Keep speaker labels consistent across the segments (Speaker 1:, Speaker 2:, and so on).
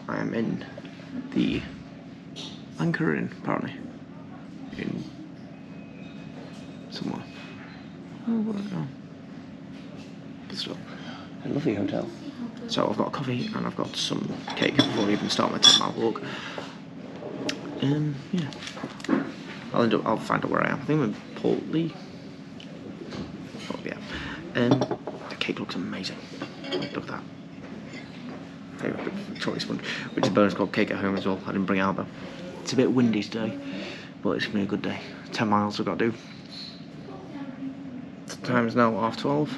Speaker 1: I am in the Anchor Inn, apparently. In somewhere. Oh, where did I go? But still, a lovely hotel. So I've got a coffee and I've got some cake before I even start my 10-mile walk. Yeah. I'll find out where I am. I think I'm in Porlock. Oh, yeah. The cake looks amazing. Look at that. Favourite chocolate sponge, which is a bonus called cake at home as well. I didn't bring it out though. It's a bit windy today, but it's gonna be a good day. 10 miles I've got to do. The time's now 12:30.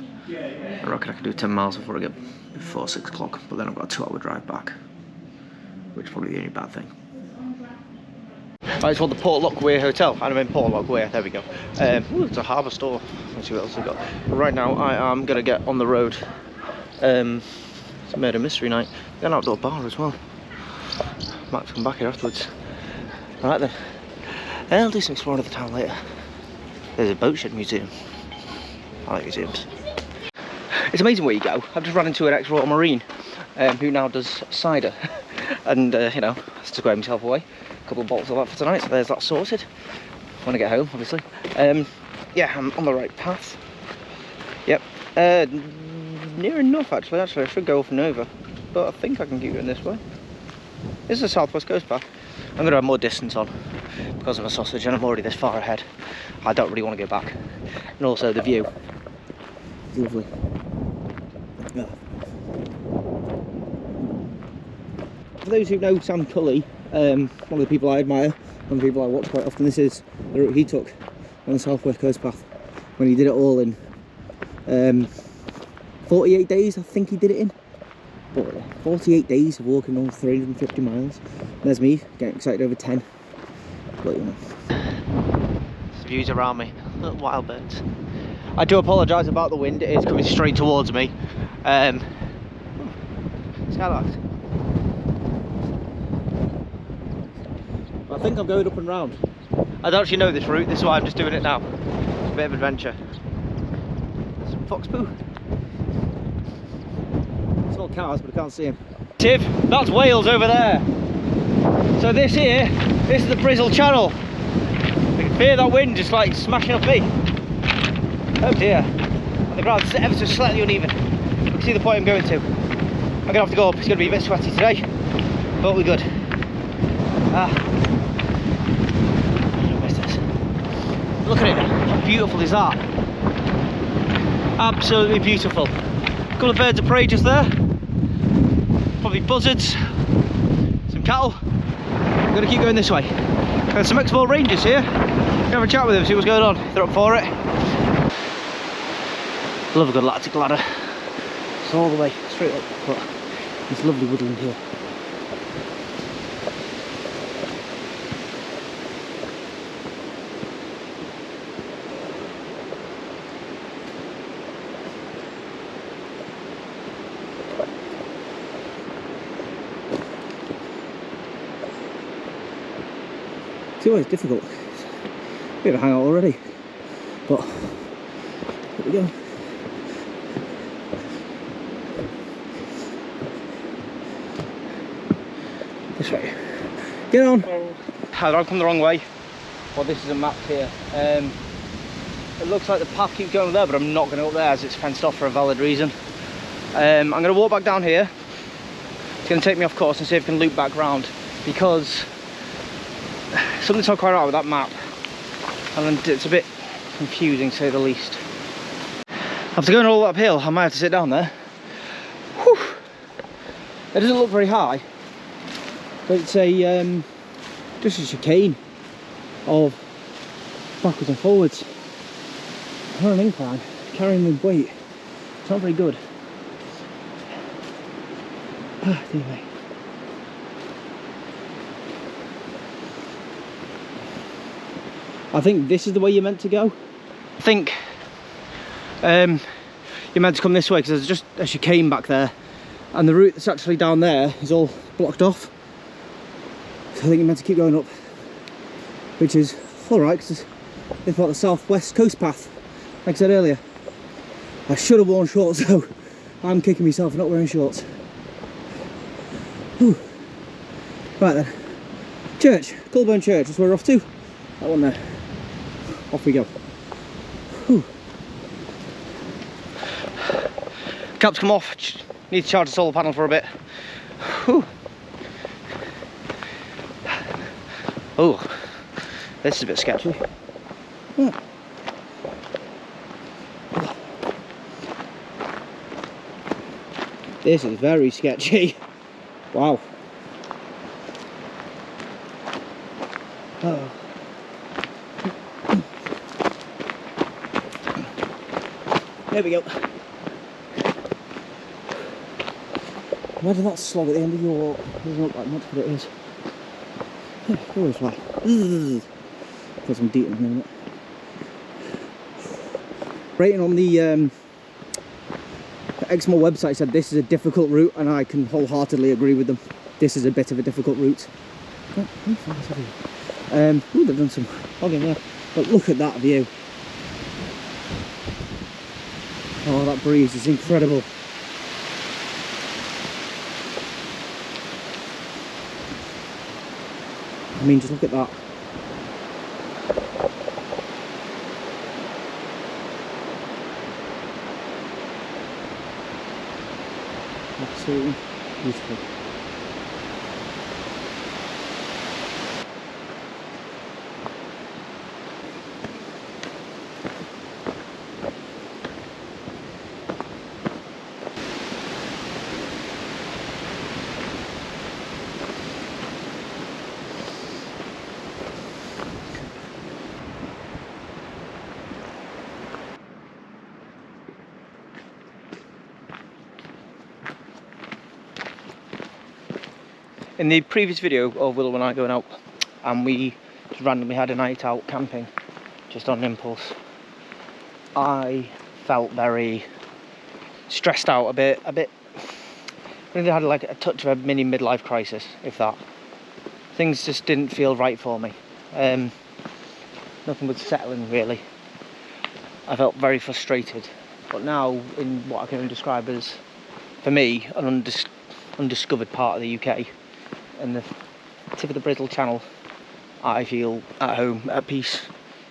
Speaker 1: I reckon I can do 10 miles before I get before 6 o'clock, but then I've got a 2-hour drive back, which is probably the only bad thing. Right, it's called the Porlock Weir Hotel, and I'm in Porlock Weir. There we go. Ooh, it's a harbour store. Let's see what else we've got. But right now, I am gonna get on the road. It's a murder mystery night. Got an outdoor bar as well. Might come back here afterwards. Alright then. I'll do some exploring of the town later. There's a boat shed museum. I like museums. It's amazing where you go. I've just run into an ex-Royal Marine who now does cider. And, you know, has to square himself away. A couple of bottles of that for tonight, so there's that sorted. When I get home, obviously. Yeah, I'm on the right path. Yep. Near enough, actually. I should go off and over. But I think I can keep going this way. This is the southwest coast path. I'm going to have more distance on because of a sausage, and I'm already this far ahead. I don't really want to go back. And also the view is lovely. Yeah. For those who know Sam Cully, one of the people I admire, one of the people I watch quite often, this is the route he took on the southwest coast path when he did it all in 48 days, I think he did it in. 48 days of walking almost 350 miles. There's me getting excited over 10. But you know. There's views around me, little wild birds. I do apologise about the wind, it is coming straight towards me. Skylarks. I think I'm going up and round. I don't actually know this route, this is why I'm just doing it now. It's a bit of adventure. Some fox poo. It's all cars, but I can't see him. Tiv, that's Wales over there. So this here, this is the Brizzle Channel. I can fear that wind just like smashing up me. Oh dear. And the ground's ever so slightly uneven. You can see the point I'm going to. I'm gonna have to go up, it's gonna be a bit sweaty today, but we're good. Look at it, how beautiful is that? Absolutely beautiful. A couple of birds of prey just there. Probably buzzards, some cattle. I'm gonna keep going this way. Got some ex-Royal Rangers here. Gonna have a chat with them, see what's going on. They're up for it. Love a good lactic ladder. It's all the way straight up, but it's lovely woodland here. It's always difficult. It's a bit of a hangout already, but here we go. This way. Get on. I've come the wrong way. Well, this is a map here. It looks like the path keeps going there, but I'm not going to go up there as it's fenced off for a valid reason. I'm going to walk back down here. It's going to take me off course and see if I can loop back round, because something's not quite right with that map, and it's a bit confusing to say the least. After going all uphill, I might have to sit down there. Whew. It doesn't look very high, but it's a just a chicane of backwards and forwards. On an incline, carrying the weight. It's not very good. Anyway. I think this is the way you're meant to go. I think you're meant to come this way because there's just a chicane back there, and the route that's actually down there is all blocked off. So I think you're meant to keep going up, which is alright because they've got the southwest coast path, like I said earlier. I should have worn shorts though. I'm kicking myself for not wearing shorts. Whew. Right then, church, Culburn Church, that's where we're off to. That one there. Off we go. Whew. Cap's come off, need to charge the solar panel for a bit. Whew. Oh, this is a bit sketchy. Yeah. This is very sketchy. Wow. Oh. There we go. Imagine that slog at the end of your walk. Doesn't look like much, but it is. Yeah, always fly. Put some deep in a minute. Rating on the Exmoor website said this is a difficult route, and I can wholeheartedly agree with them. This is a bit of a difficult route. Ooh, they've done some hogging there, but look at that view. Oh, that breeze is incredible. I mean, just look at that. Absolutely beautiful. In the previous video of Willow and I going out, and we just randomly had a night out camping, just on impulse, I felt very stressed out, a bit, I really had like a touch of a mini midlife crisis, if that. Things just didn't feel right for me. Nothing was settling really. I felt very frustrated, but now in what I can only describe as, for me, an undiscovered part of the UK, and the tip of the Brittle Channel, I feel at home, at peace,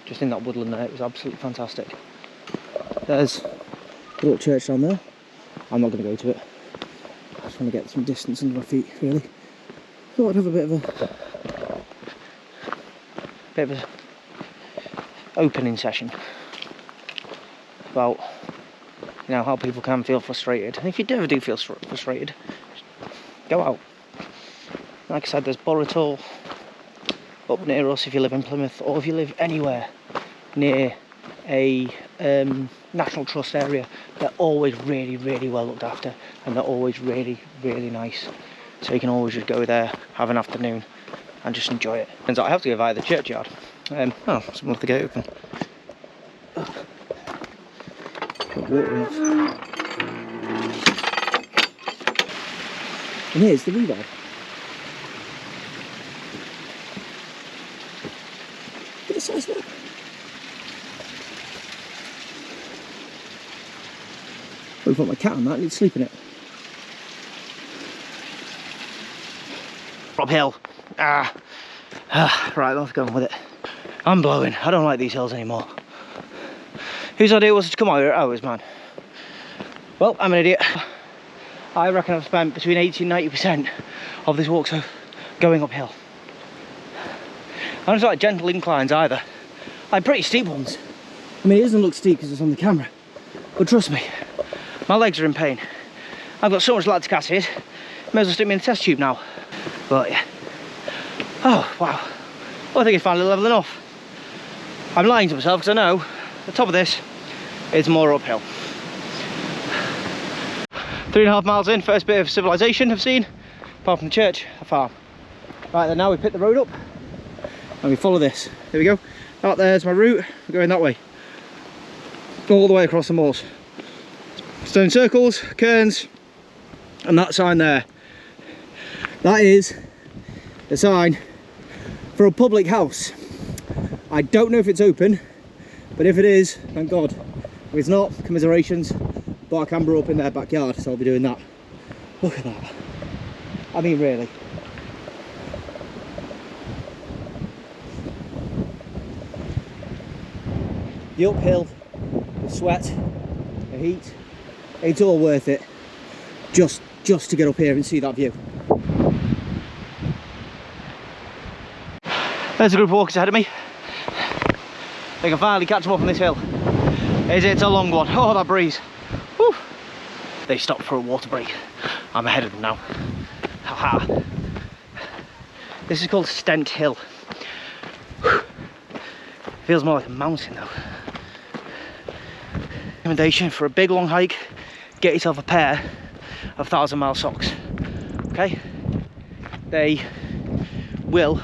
Speaker 1: just in that woodland there. It was absolutely fantastic. There's a little church down there. I'm not going to go to it. I just want to get some distance under my feet, really. Thought I'd have a bit of a opening session about, you know, how people can feel frustrated. And if you ever do feel frustrated, go out. Like I said, there's Boratall up near us if you live in Plymouth, or if you live anywhere near a National Trust area. They're always really, really well looked after, and they're always really, really nice. So you can always just go there, have an afternoon, and just enjoy it. Turns out I have to go via the churchyard. Oh, someone left the gate open. Got water off. And here's the revive. Look at the size of that. I'll put my cat on that, I need to sleep in it. Uphill. Right, let's go on with it. I'm blowing. I don't like these hills anymore. Whose idea was it to come out here? Oh, it was mine. Well, I'm an idiot. I reckon I've spent between 80 and 90% of this walk so going uphill. And it's not like gentle inclines either. Like pretty steep ones. I mean, it doesn't look steep because it's on the camera, but trust me, my legs are in pain. I've got so much lactic acid, may as well stick me in a test tube now. But yeah. Oh, wow. Well, I think it's finally levelling off. I'm lying to myself because I know the top of this is more uphill. 3.5 miles in, first bit of civilization I've seen, apart from the church, a farm. Right then, now we pick the road up and we follow this. There we go. Out there's my route, we're going that way. All the way across the moors. Stone circles, cairns, and that sign there. That is the sign for a public house. I don't know if it's open, but if it is, thank God. If it's not, commiserations, but I can brew up in their backyard, so I'll be doing that. Look at that. I mean, really.
Speaker 2: The uphill, the sweat, the heat, it's all worth it just to get up here and see that view. There's a group of walkers ahead of me. They can finally catch them up on this hill. It's a long one. Oh, that breeze. Whew. They stopped for a water break. I'm ahead of them now. Haha. This is called Stent Hill. Whew. Feels more like a mountain though. Recommendation for a big long hike, get yourself a pair of 1,000-mile socks. Okay? They will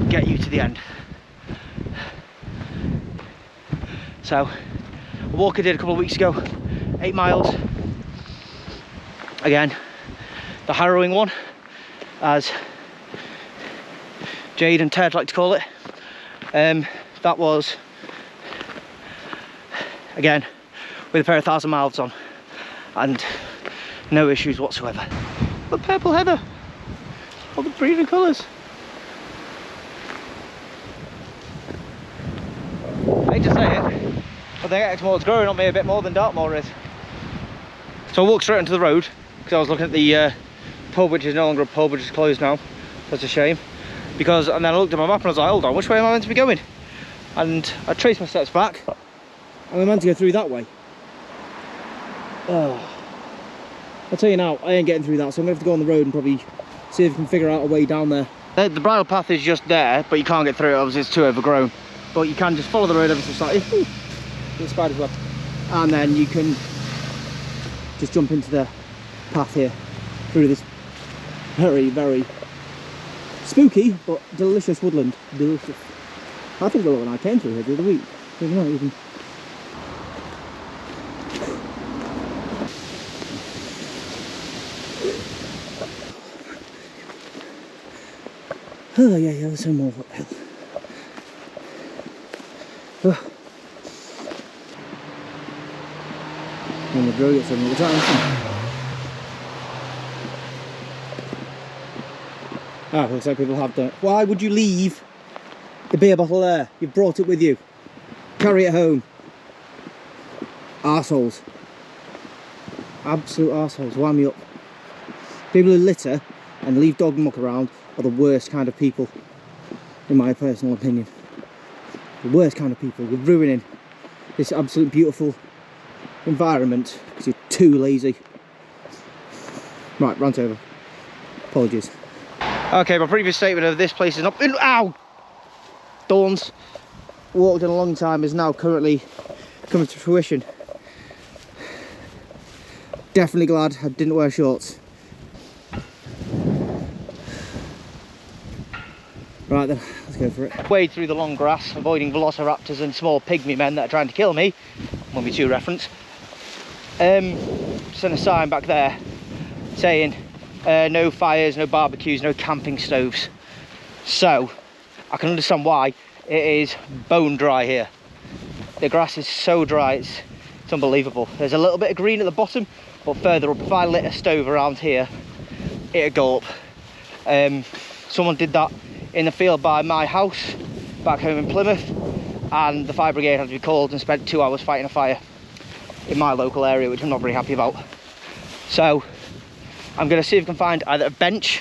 Speaker 2: get you to the end. So, a walk I did a couple of weeks ago, 8 miles. Again, the harrowing one, as Jade and Ted like to call it. That was, again, with a pair of 1,000 miles on, and no issues whatsoever. The purple heather, all the breeding colours. I hate to say it, but the Exmoor's growing on me a bit more than Dartmoor is. So I walked straight onto the road, because I was looking at the pub, which is no longer a pub, which is closed now. That's a shame. Because, and then I looked at my map and I was like, hold on, which way am I meant to be going? And I traced my steps back, and we're meant to go through that way. Oh. I'll tell you now, I ain't getting through that, so I'm going to have to go on the road and probably see if we can figure out a way down there. The bridle path is just there, but you can't get through it, obviously it's too overgrown. But you can just follow the road ever so slightly. The spider's web. And then you can just jump into the path here, through this very, very spooky but delicious woodland. Delicious. I think Willow and I came through here the other week. Maybe not even. Oh yeah, there's some more uphill. Oh. And the drill gets on all the time. Ah, looks like people have done it. Why would you leave the beer bottle there? You've brought it with you. Carry it home. Arseholes. Absolute arseholes. Wind me up. People who litter and leave dog muck around are the worst kind of people, in my personal opinion. The worst kind of people. You're ruining this absolute beautiful environment because you're too lazy. Right, rant over. Apologies. Okay, my previous statement of this place is not... Ow! Dawn's walked in a long time is now currently coming to fruition. Definitely glad I didn't wear shorts. Right then, let's go for it. Wade through the long grass, avoiding velociraptors and small pygmy men that are trying to kill me. 1v2 reference. Sent a sign back there saying no fires, no barbecues, no camping stoves. So I can understand why it is bone dry here. The grass is so dry, it's unbelievable. There's a little bit of green at the bottom, but further up, if I lit a stove around here, it'd go up. Someone did that in the field by my house back home in Plymouth, and the fire brigade had to be called and spent 2 hours fighting a fire in my local area, which I'm not very happy about. So I'm going to see if I can find either a bench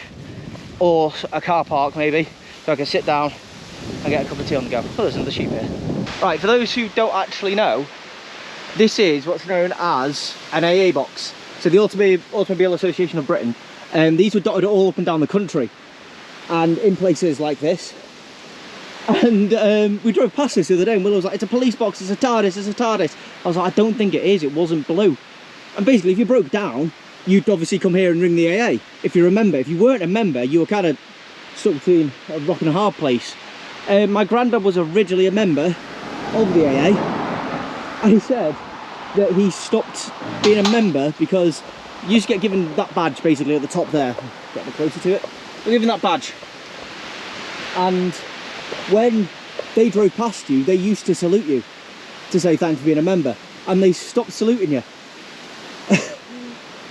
Speaker 2: or a car park maybe, so I can sit down and get a cup of tea on the go. Oh, there's another sheep here. Right, for those who don't actually know, this is what's known as an AA box. So the Automobile Association of Britain, these were dotted all up and down the country and in places like this. And we drove past this the other day and Willow was like, it's a police box, it's a TARDIS, it's a TARDIS. I was like, I don't think it is, it wasn't blue. And basically if you broke down, you'd obviously come here and ring the AA. If you remember, if you weren't a member, you were kind of stuck between a rock and a hard place. My granddad was originally a member of the AA, and he said that he stopped being a member because you used to get given that badge basically at the top there. Get a bit closer to it. You're given that badge, and when they drove past you, they used to salute you to say thanks for being a member, and they stopped saluting you.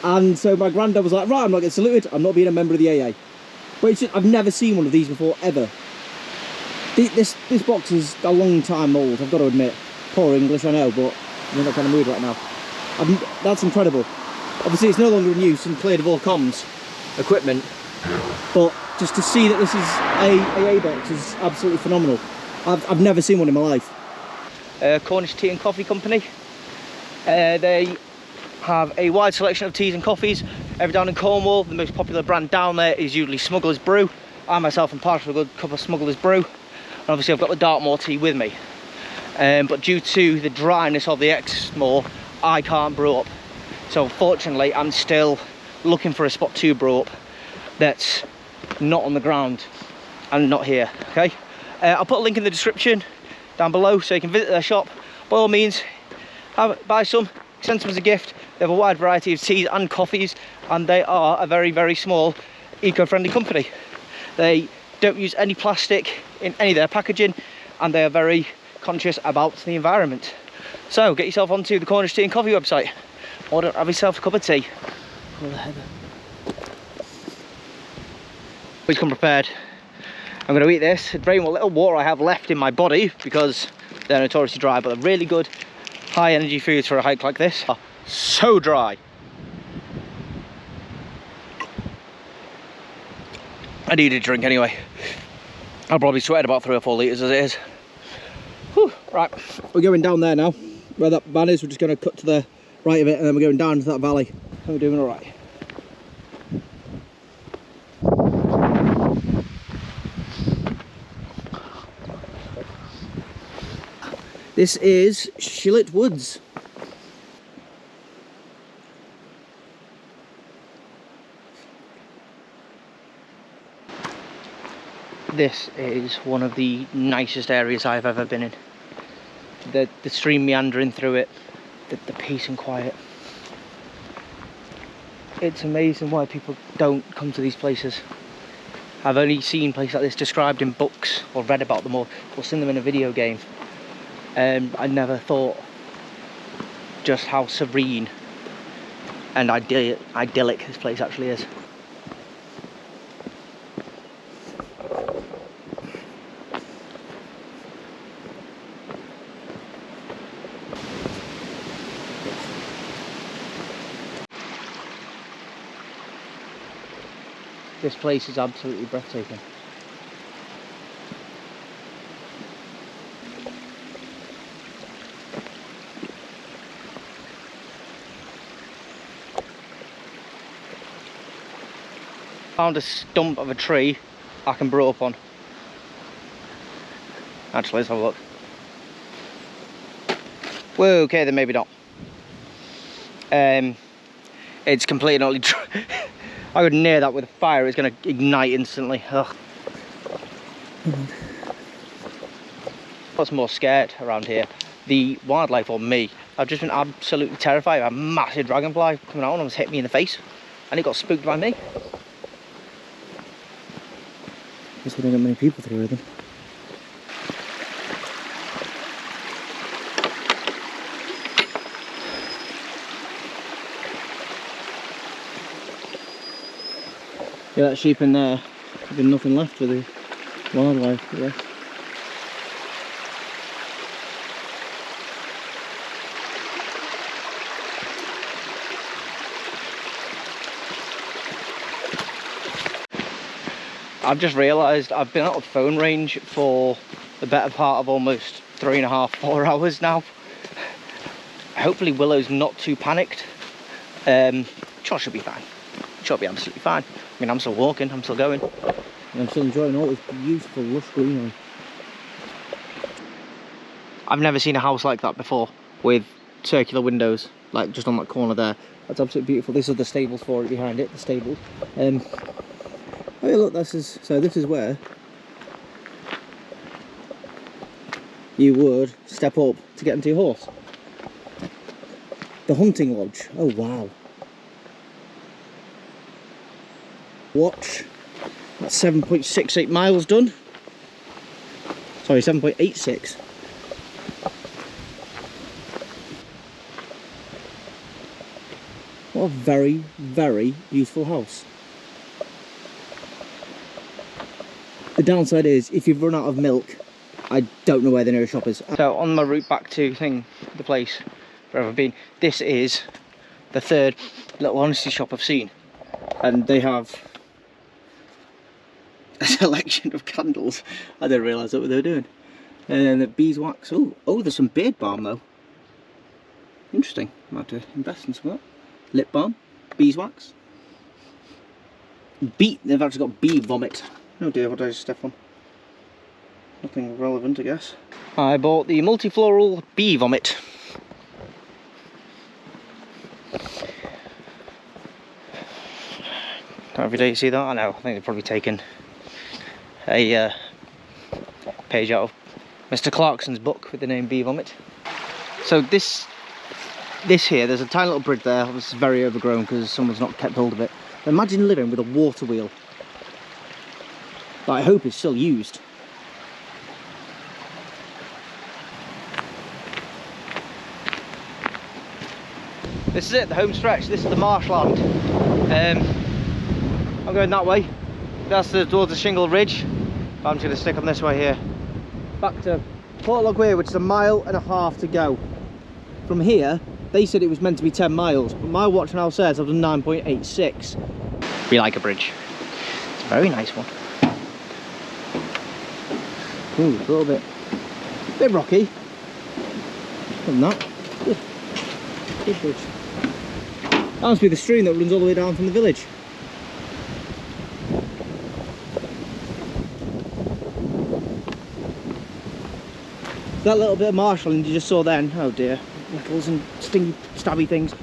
Speaker 2: And so my granddad was like, right, I'm not getting saluted, I'm not being a member of the AA. But it's just, I've never seen one of these before, ever. This box is a long time old, I've got to admit.
Speaker 1: Poor English, I know, but I'm in that kind of mood right now. That's incredible. Obviously it's no longer in use and cleared of all comms equipment, but just to see that this is a box is absolutely phenomenal. I've never seen one in my life.
Speaker 2: Cornish Tea and Coffee Company. They have a wide selection of teas and coffees. Over down in Cornwall, the most popular brand down there is usually Smuggler's Brew. I myself am partial to a good cup of Smuggler's Brew. And obviously I've got the Dartmoor tea with me. But due to the dryness of the Exmoor, I can't brew up. So unfortunately, I'm still looking for a spot to brew up that's not on the ground and not here, okay? I'll put a link in the description down below so you can visit their shop. By all means, buy some, send some as a gift. They have a wide variety of teas and coffees, and they are a very, very small, eco-friendly company. They don't use any plastic in any of their packaging, and they are very conscious about the environment. So get yourself onto the Cornish Tea and Coffee website. Order, have yourself a cup of tea. Please come prepared. I'm going to eat this, drain what little water I have left in my body because they're notoriously dry, but they're really good high energy foods for a hike like this. Oh, so dry. I need a drink anyway. I'll probably sweat about 3 or 4 litres as it is. Whew, right, we're going down there now. Where that van is, we're just going to cut to the right of it and then we're going down to that valley. And we're doing all right. This is Shillett Woods. This is one of the nicest areas I've ever been in. The stream meandering through it, the peace and quiet. It's amazing why people don't come to these places. I've only seen places like this described in books or read about them or seen them in a video game. I never thought just how serene and idyllic this place actually is. This place is absolutely breathtaking. Found a stump of a tree I can brew up on. Actually, let's have a look. Whoa, okay, then maybe not. It's completely and utterly dry. I would near that with fire, it's going to ignite instantly. Ugh. What's more scared around here? The wildlife or me? I've just been absolutely terrified of a massive dragonfly coming out and almost hit me in the face. And it got spooked by me. Guess we don't get many people through with them. Yeah, that sheep in there, there's been nothing left for the wildlife. Yeah. I've just realised I've been out of phone range for the better part of almost 3.5, 4 hours now. Hopefully Willow's not too panicked. Sure, she'll be fine. She'll be absolutely fine. I mean, I'm still walking, I'm still going. And I'm still enjoying all this beautiful lush greenery. I've never seen a house like that before, with circular windows, like just on that corner there. That's absolutely beautiful. This is the stables for it behind it, the stables. Oh yeah, look, this is where you would step up to get into your horse. The hunting lodge. Oh wow. Watch, that's 7.68 miles done. Sorry, 7.86. What a very, very beautiful house. The downside is, if you've run out of milk I don't know where the nearest shop is. So on my route back to the place where I've been, this is the third little honesty shop I've seen, and they have a selection of candles. I didn't realise that's what they were doing. And then the beeswax. Oh, there's some beard balm though. Interesting. I might have to invest in some of that. Lip balm, beeswax. They've actually got bee vomit. Oh dear, what did I just step on? Nothing relevant, I guess. I bought the multifloral bee vomit. Not every day you see that. I know. I think they've probably taken a page out of Mr. Clarkson's book with the name bee vomit. So this here, there's a tiny little bridge there. This is very overgrown because someone's not kept hold of it. But imagine living with a water wheel that I hope is still used. This is it, the home stretch. This is the marshland. I'm going that way. That's towards the Shingle Ridge. But I'm just going to stick on this way here. Back to Porlock Weir, which is 1.5 miles to go. From here, they said it was meant to be 10 miles, but my watch now says I've done 9.86. We like a bridge. It's a very nice one. Ooh, a little bit rocky. Other than that, good bridge. That must be the stream that runs all the way down from the village. That little bit of marshland you just saw then, oh dear, nettles and stingy, stabby things,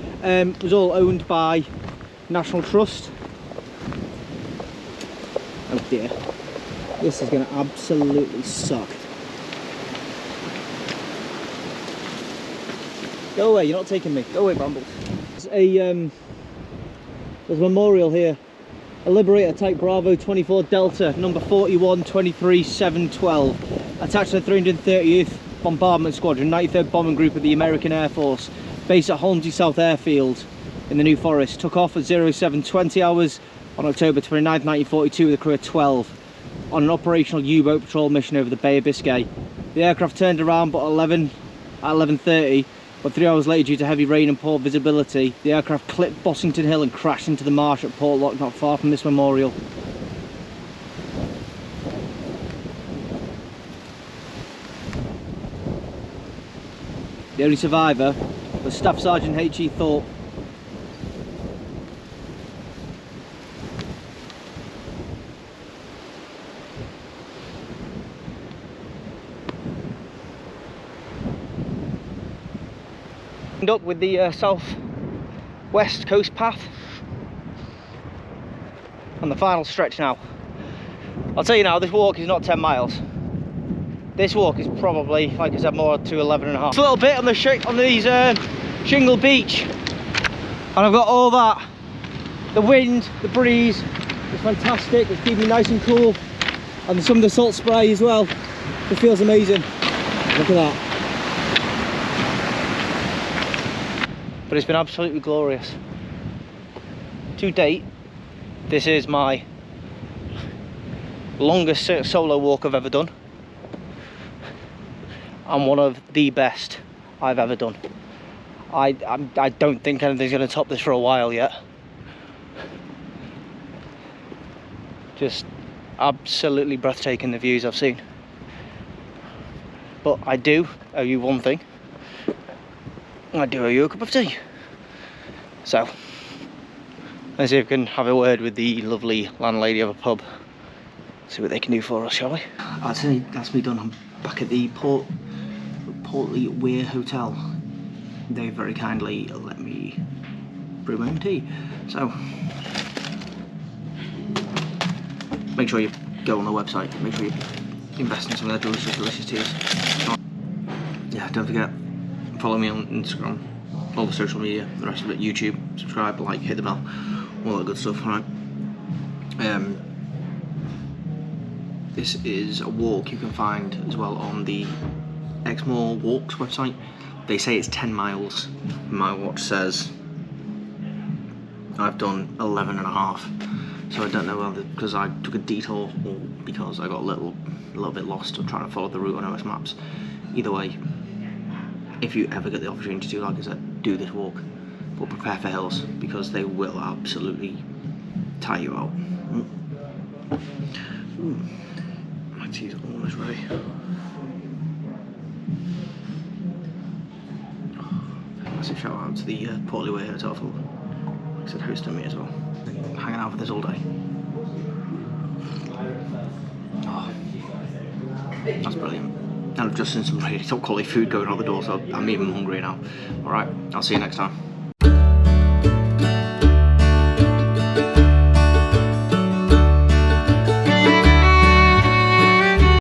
Speaker 2: was all owned by National Trust. Oh dear, this is going to absolutely suck. Go away, you're not taking me. Go away, Brambles. There's a memorial here. A Liberator Type Bravo 24 Delta, number 4123712. Attached to the 330th Bombardment Squadron, 93rd Bombing Group of the American Air Force. Based at Holmesy South Airfield in the New Forest. Took off at 0720 hours on October 29th, 1942 with a crew of 12 on an operational U-boat patrol mission over the Bay of Biscay. The aircraft turned around at 11:30, but 3 hours later, due to heavy rain and poor visibility, the aircraft clipped Bossington Hill and crashed into the marsh at Porlock, not far from this memorial. The only survivor was Staff Sergeant H.E. Thorpe. Up with the south west coast path on the final stretch now. I'll tell you now, this walk is not 10 miles. This walk is probably, like I said, more to 11.5. It's a little bit on the these Shingle Beach, and I've got all that. The wind, the breeze, it's fantastic. It's keeping me nice and cool, and some of the salt spray as well. It feels amazing. Look at that. But it's been absolutely glorious. To date, this is my longest solo walk I've ever done, and one of the best I've ever done. I don't think anything's going to top this for a while yet. Just absolutely breathtaking, the views I've seen. But I do owe you one thing. I do owe you a cup of tea. So, let's see if we can have a word with the lovely landlady of a pub. See what they can do for us, shall we? That's me done. I'm back at the Porlock Weir Hotel. They very kindly let me brew my own tea. So, make sure you go on the website. Make sure you invest in some of their delicious teas. Yeah, don't forget, follow me on Instagram, all the social media, the rest of it, YouTube, subscribe, like, hit the bell, all that good stuff, alright? This is a walk you can find as well on the Exmoor Walks website. They say it's 10 miles. My watch says I've done 11.5.
Speaker 1: So I don't know whether because I took a detour or because I got a little bit lost trying to follow the route on OS Maps. Either way, if you ever get the opportunity to, like I said, do this walk, but prepare for hills because they will absolutely tire you out. My tea's almost ready. Massive shout out to the Porlock Weir hotel for, like I said, hosting me as well. Hanging out with us all day. Oh, that's brilliant. And I've just seen some really top quality food going out the door, so I'm even hungry now. Alright, I'll see you next time.